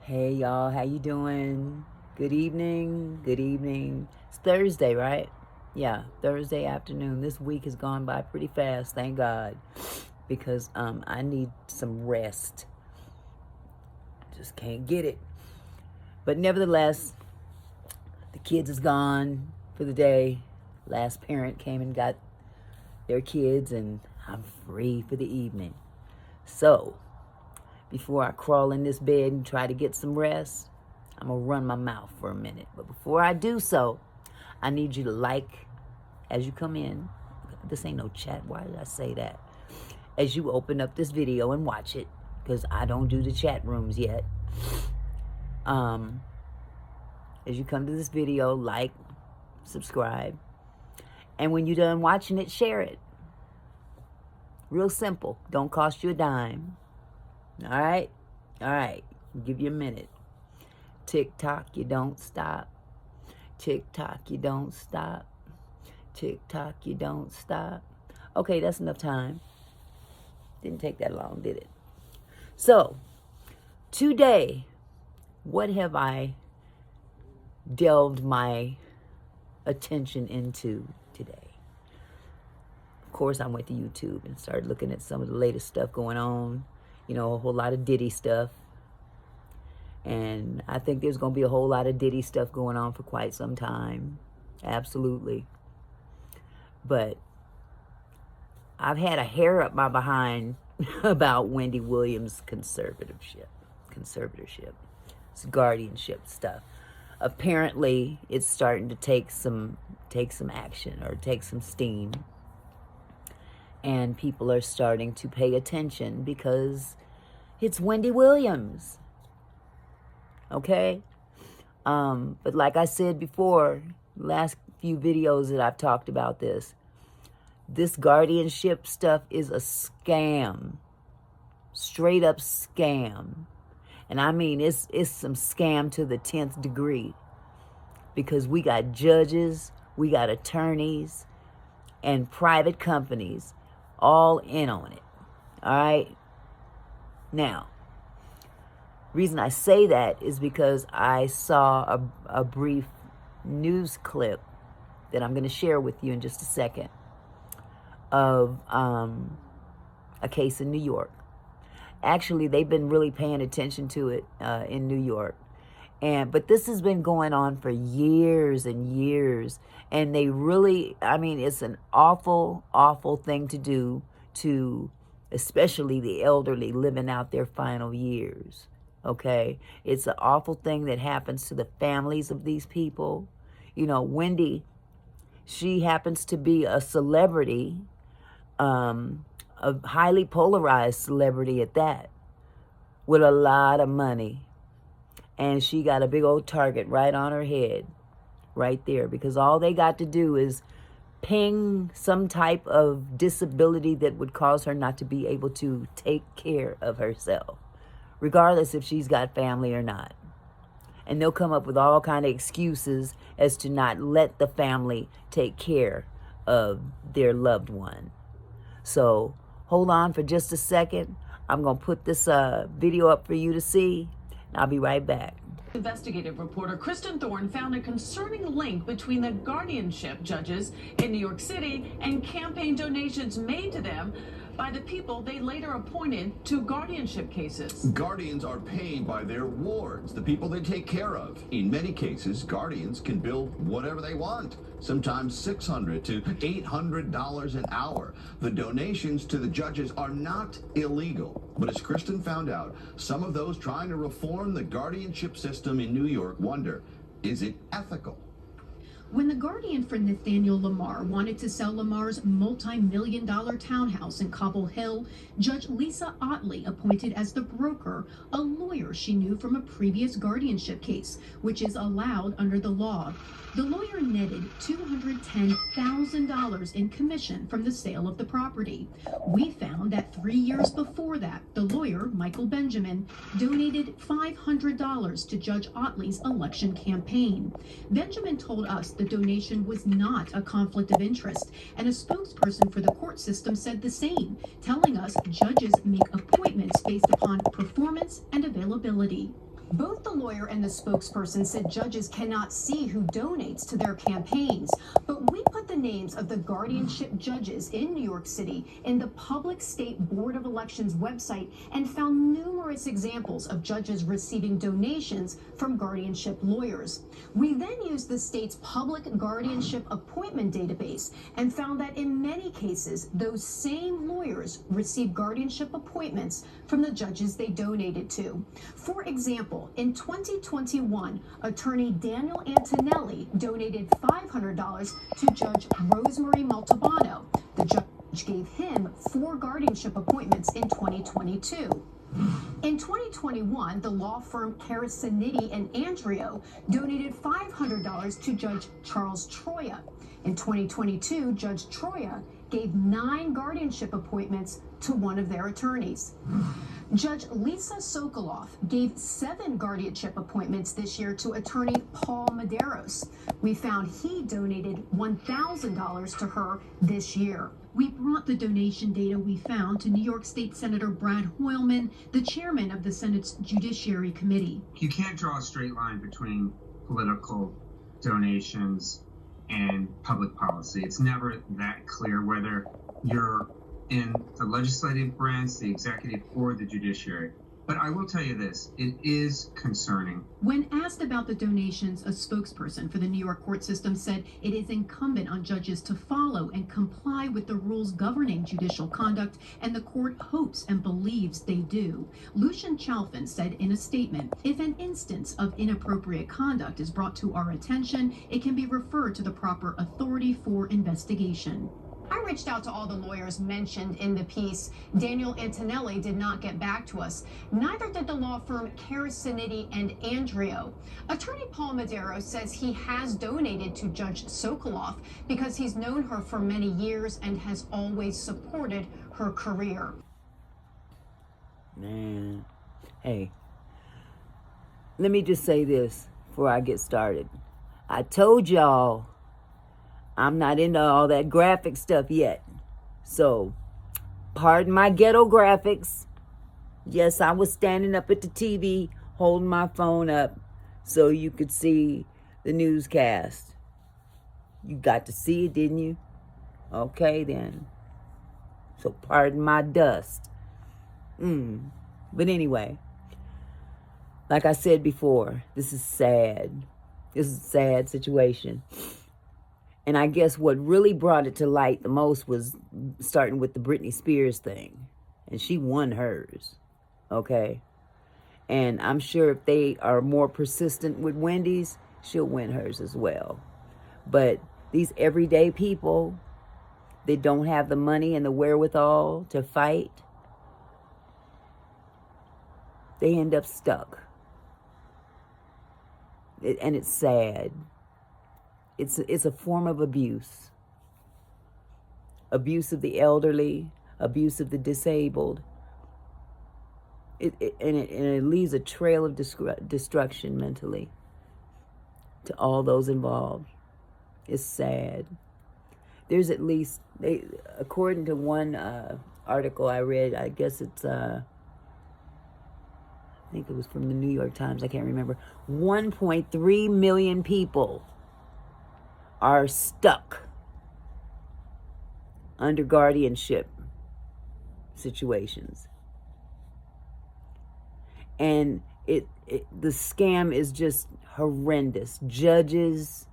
Hey y'all, how you doing? Good evening. Good evening. It's Thursday, right? Yeah, Thursday afternoon. This week has gone by pretty fast, thank God, because I need some rest. Just can't get it. But nevertheless, the kids is gone for the day. Last parent came and got their kids, and I'm free for the evening. So, before I crawl in this bed and try to get some rest, I'm going to run my mouth for a minute. But before I do so, I need you to like as you come in. This ain't no chat. Why did I say that? As you open up this video and watch it, because I don't do the chat rooms yet. As you come to this video, like, subscribe. And when you're done watching it, share it. Real simple. Don't cost you a dime. All right? All right. I'll give you a minute. Tick tock, you don't stop. Tick tock, you don't stop. Tick tock, you don't stop. Okay, that's enough time. Didn't take that long, did it? So, today, what have I delved my attention into today? Of course, I went to YouTube and started looking at some of the latest stuff going on. You know, a whole lot of Diddy stuff. And I think there's going to be a whole lot of Diddy stuff going on for quite some time. Absolutely. But I've had a hair up my behind about Wendy Williams' conservatorship. It's guardianship stuff. Apparently, it's starting to take some action or take some steam. And people are starting to pay attention because it's Wendy Williams. Okay? But like I said before, last few videos that I've talked about this guardianship stuff is a scam. Straight up scam. And I mean, it's some scam to the 10th degree. Because we got judges, we got attorneys, and private companies all in on it. All right? Now, reason I say that is because I saw a brief news clip that I'm going to share with you in just a second of a case in New York. Actually, they've been really paying attention to it in New York. But this has been going on for years and years. And they really, I mean, it's an awful, awful thing to do to especially the elderly living out their final years. Okay? It's an awful thing that happens to the families of these people. You know, Wendy, she happens to be a celebrity, a highly polarized celebrity at that, with a lot of money. And she got a big old target right on her head, right there, because all they got to do is ping some type of disability that would cause her not to be able to take care of herself, regardless if she's got family or not. And they'll come up with all kind of excuses as to not let the family take care of their loved one. So hold on for just a second. I'm going to put this video up for you to see. I'll be right back. Investigative reporter Kristen Thorne found a concerning link between the guardianship judges in New York City and campaign donations made to them by the people they later appointed to guardianship cases. Guardians are paid by their wards, the people they take care of. In many cases, guardians can bill whatever they want, sometimes $600 to $800 an hour. The donations to the judges are not illegal. But as Kristen found out, some of those trying to reform the guardianship system in New York wonder, is it ethical? When the guardian for Nathaniel Lamar wanted to sell Lamar's multi-million-dollar townhouse in Cobble Hill, Judge Lisa Otley appointed as the broker a lawyer she knew from a previous guardianship case, which is allowed under the law. The lawyer netted $210,000 in commission from the sale of the property. We found that 3 years before that, the lawyer, Michael Benjamin, donated $500 to Judge Otley's election campaign. Benjamin told us the donation was not a conflict of interest, and a spokesperson for the court system said the same, telling us judges make appointments based upon performance and availability. Both the lawyer and the spokesperson said judges cannot see who donates to their campaigns, but we put the names of the guardianship judges in New York City in the Public State Board of Elections website and found numerous examples of judges receiving donations from guardianship lawyers. We then used the state's public guardianship appointment database and found that in many cases, those same lawyers received guardianship appointments from the judges they donated to. For example, in 2021, attorney Daniel Antonelli donated $500 to Judge Rosemary Montalbano. The judge gave him 4 guardianship appointments in 2022. In 2021, the law firm Carassaniti and Andrio donated $500 to Judge Charles Troya. In 2022, Judge Troya gave 9 guardianship appointments to one of their attorneys. Judge Lisa Sokoloff gave 7 guardianship appointments this year to attorney Paul Medeiros. We found he donated $1,000 to her this year. We brought the donation data we found to New York State Senator Brad Hoylman, the chairman of the Senate's Judiciary Committee. You can't draw a straight line between political donations and public policy. It's never that clear whether you're in the legislative branch, the executive, or the judiciary. But I will tell you this, it is concerning. When asked about the donations, a spokesperson for the New York court system said it is incumbent on judges to follow and comply with the rules governing judicial conduct, and the court hopes and believes they do. Lucian Chalfin said in a statement, if an instance of inappropriate conduct is brought to our attention, it can be referred to the proper authority for investigation. I reached out to all the lawyers mentioned in the piece. Daniel Antonelli did not get back to us. Neither did the law firm Carassaniti and Andrio. Attorney Paul Medeiros says he has donated to Judge Sokoloff because he's known her for many years and has always supported her career. Man, hey, let me just say this before I get started. I told y'all I'm not into all that graphic stuff yet. So, pardon my ghetto graphics. Yes, I was standing up at the TV, holding my phone up so you could see the newscast. You got to see it, didn't you? Okay, then. So, pardon my dust. But anyway, like I said before, this is sad. This is a sad situation. And I guess what really brought it to light the most was starting with the Brittany Spears thing. And she won hers, okay? And I'm sure if they are more persistent with Wendy's, she'll win hers as well. But these everyday people that don't have the money and the wherewithal to fight, they end up stuck. And it's sad. It's a form of abuse. Abuse of the elderly, abuse of the disabled. It leaves a trail of destruction mentally to all those involved. It's sad. There's at least, according to one article I read, I guess it's, I think it was from the New York Times, I can't remember, 1.3 million people are stuck under guardianship situations. And the scam is just horrendous. Judges,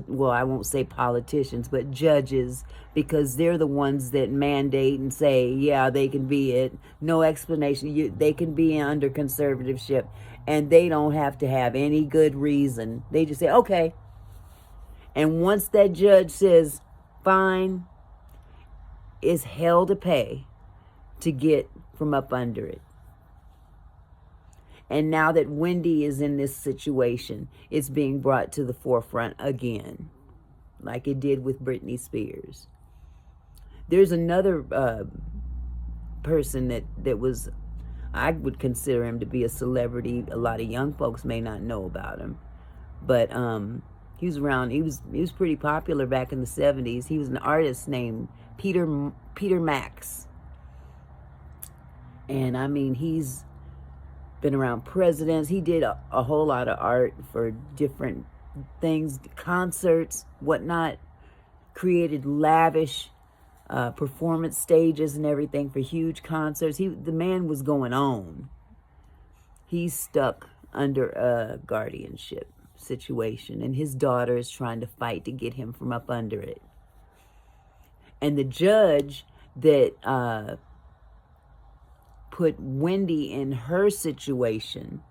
well, I won't say politicians, but judges, because they're the ones that mandate and say, yeah, they can be it. No explanation. They can be under conservatorship, and they don't have to have any good reason. They just say, okay. And once that judge says, fine, it's hell to pay to get from up under it. And now that Wendy is in this situation, it's being brought to the forefront again, like it did with Brittany Spears. There's another person that was, I would consider him to be a celebrity. A lot of young folks may not know about him, but he was around. He was pretty popular back in the 70s. He was an artist named Peter Max, and I mean he's been around presidents. He did a whole lot of art for different things, concerts, whatnot. Created lavish performance stages and everything for huge concerts. The man was going on. He's stuck under a guardianship situation, and his daughter is trying to fight to get him from up under it. And the judge that put Wendy in her situation,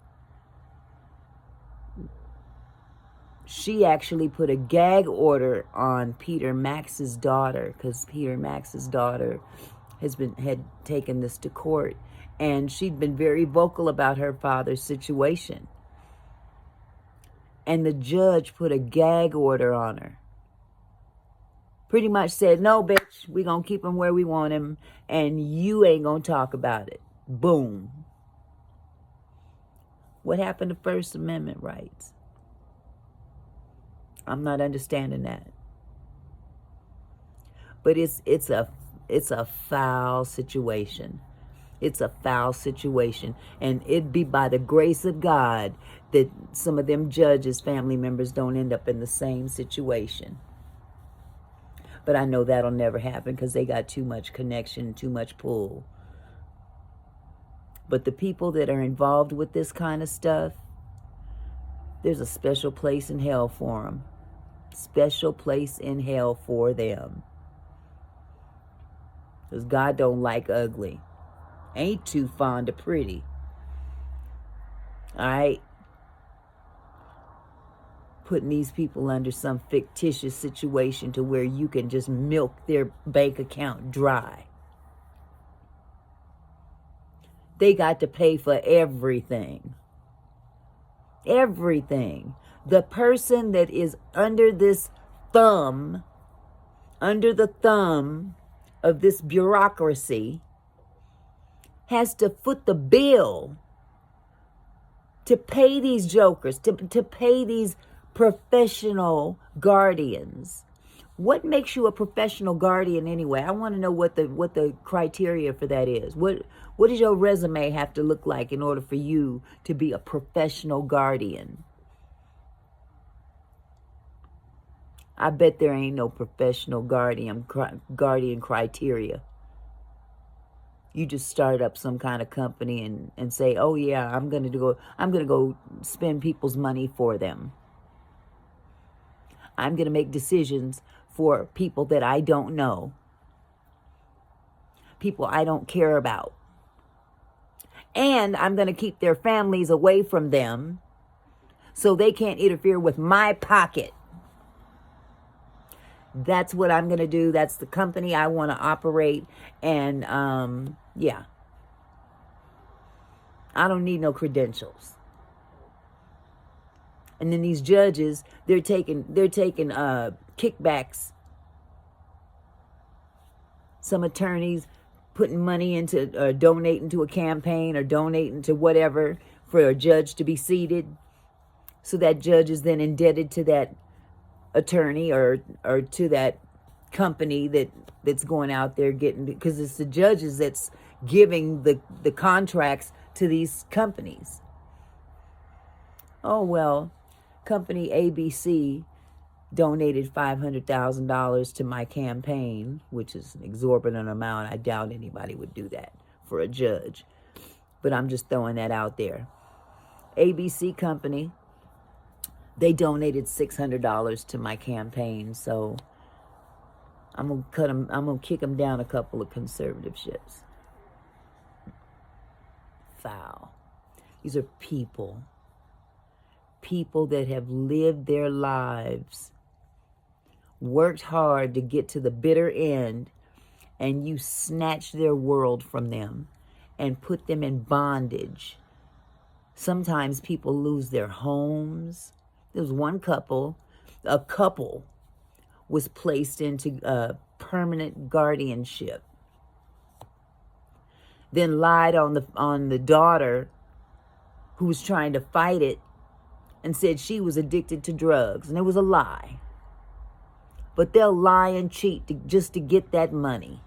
she actually put a gag order on Peter Max's daughter, because Peter Max's daughter had taken this to court, and she'd been very vocal about her father's situation. And the judge put a gag order on her. Pretty much said, no, bitch, we gonna keep him where we want him, and you ain't gonna talk about it. Boom. What happened to First Amendment rights? I'm not understanding that. But it's a foul situation. It's a foul situation. And it'd be by the grace of God that some of them judges' family members don't end up in the same situation. But I know that'll never happen because they got too much connection, too much pull. But the people that are involved with this kind of stuff, there's a special place in hell for them. Special place in hell for them. Because God don't like ugly. Ain't too fond of pretty. All right? Putting these people under some fictitious situation to where you can just milk their bank account dry. They got to pay for everything. Everything. The person that is under this thumb, under the thumb of this bureaucracy, has to foot the bill to pay these jokers, to pay these professional guardians. What makes you a professional guardian anyway? I want to know what the criteria for that is. What does your resume have to look like in order for you to be a professional guardian? I bet there ain't no professional guardian criteria. You just start up some kind of company and say, oh yeah, I'm gonna go spend people's money for them. I'm gonna make decisions for people that I don't know. People I don't care about. And I'm gonna keep their families away from them so they can't interfere with my pocket. That's what I'm going to do. That's the company I want to operate. And, yeah. I don't need no credentials. And then these judges, they're taking kickbacks. Some attorneys putting money into, donating to a campaign or donating to whatever for a judge to be seated. So that judge is then indebted to that attorney or to that company that's going out there getting, because it's the judges that's giving the contracts to these companies. Oh well, company ABC donated $500,000 to my campaign, which is an exorbitant amount. I doubt anybody would do that for a judge, but I'm just throwing that out there. ABC company, they donated $600 to my campaign, so I'm gonna kick them down a couple of conservative ships. Foul. These are people that have lived their lives, worked hard to get to the bitter end, and you snatch their world from them and put them in bondage. Sometimes people lose their homes. There was one couple, a couple was placed into permanent guardianship. Then lied on the daughter who was trying to fight it and said she was addicted to drugs. And it was a lie. But they'll lie and cheat just to get that money.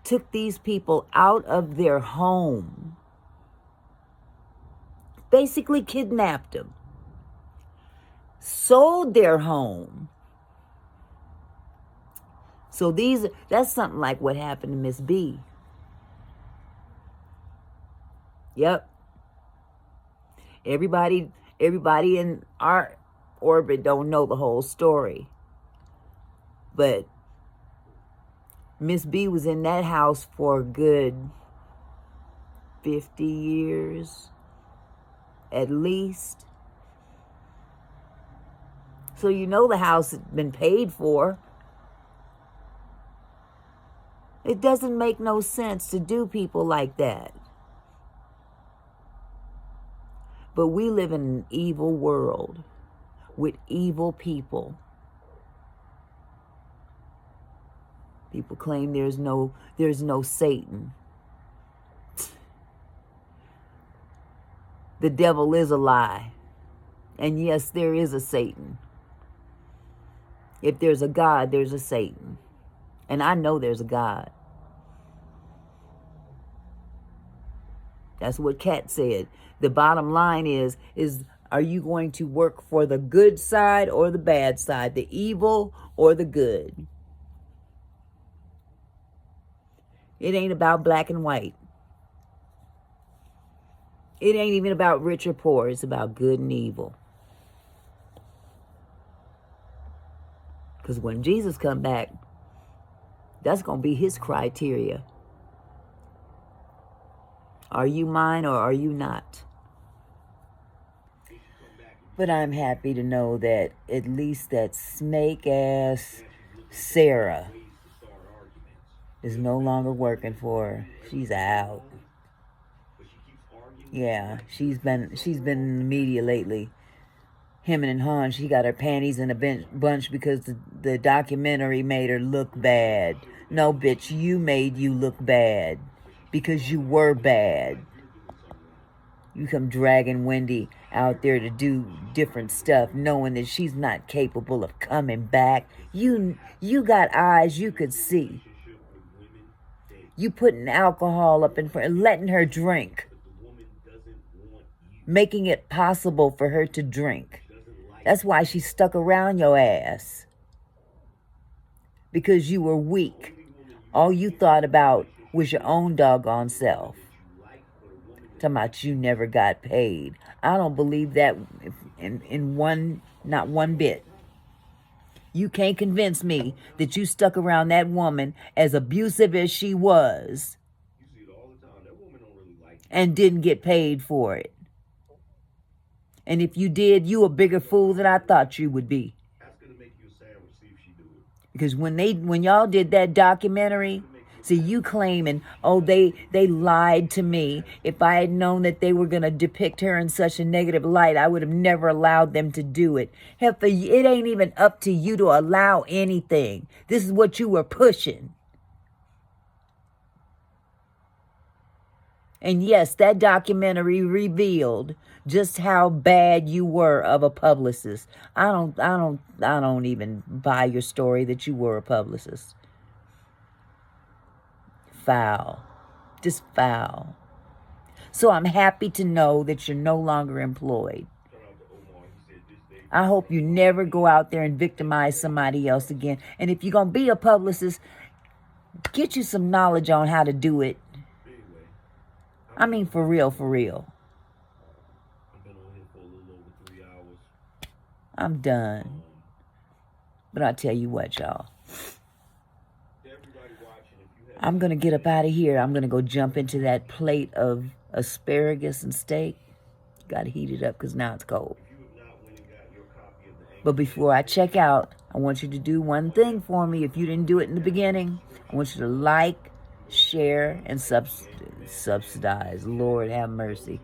Took these people out of their home basically kidnapped them, sold their home. So that's something like what happened to Miss B. Yep. Everybody in our orbit don't know the whole story. But Miss B was in that house for a good 50 years, at least. So you know the house had been paid for. It doesn't make no sense to do people like that. But we live in an evil world with evil people. People claim there's no Satan. The devil is a lie. And yes, there is a Satan. If there's a God, there's a Satan. And I know there's a God. That's what Kat said. The bottom line is are you going to work for the good side or the bad side? The evil or the good? It ain't about black and white. It ain't even about rich or poor. It's about good and evil. Because when Jesus come back, that's going to be his criteria. Are you mine or are you not? But I'm happy to know that at least that snake-ass Sarah is no longer working for her. She's out. Yeah, she's been in the media lately. Him and Han, she got her panties in a bunch because the documentary made her look bad. No, bitch, you made you look bad because you were bad. You come dragging Wendy out there to do different stuff, knowing that she's not capable of coming back. You got eyes you could see. You putting alcohol up in front, letting her drink, making it possible for her to drink. That's why she stuck around your ass. Because you were weak. All you thought about was your own doggone self. Talking about you never got paid. I don't believe that not one bit. You can't convince me that you stuck around that woman, as abusive as she was, and didn't get paid for it. And if you did, you a bigger fool than I thought you would be. Because when y'all did that documentary, see, you claiming, oh, they lied to me. If I had known that they were going to depict her in such a negative light, I would have never allowed them to do it. Hell, it ain't even up to you to allow anything. This is what you were pushing. And yes, that documentary revealed just how bad you were of a publicist. I don't even buy your story that you were a publicist. Foul. Just foul. So I'm happy to know that you're no longer employed. I hope you never go out there and victimize somebody else again. And if you're going to be a publicist, get you some knowledge on how to do it. I mean, for real, for real. I'm done. But I tell you what, y'all. I'm going to get up out of here. I'm going to go jump into that plate of asparagus and steak. Got to heat it up because now it's cold. But before I check out, I want you to do one thing for me. If you didn't do it in the beginning, I want you to like, share, and subsidize. Lord have mercy.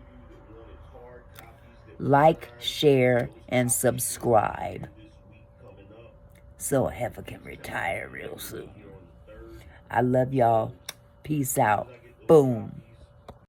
Like, share, and subscribe. So a heifer can retire real soon. I love y'all. Peace out. Boom.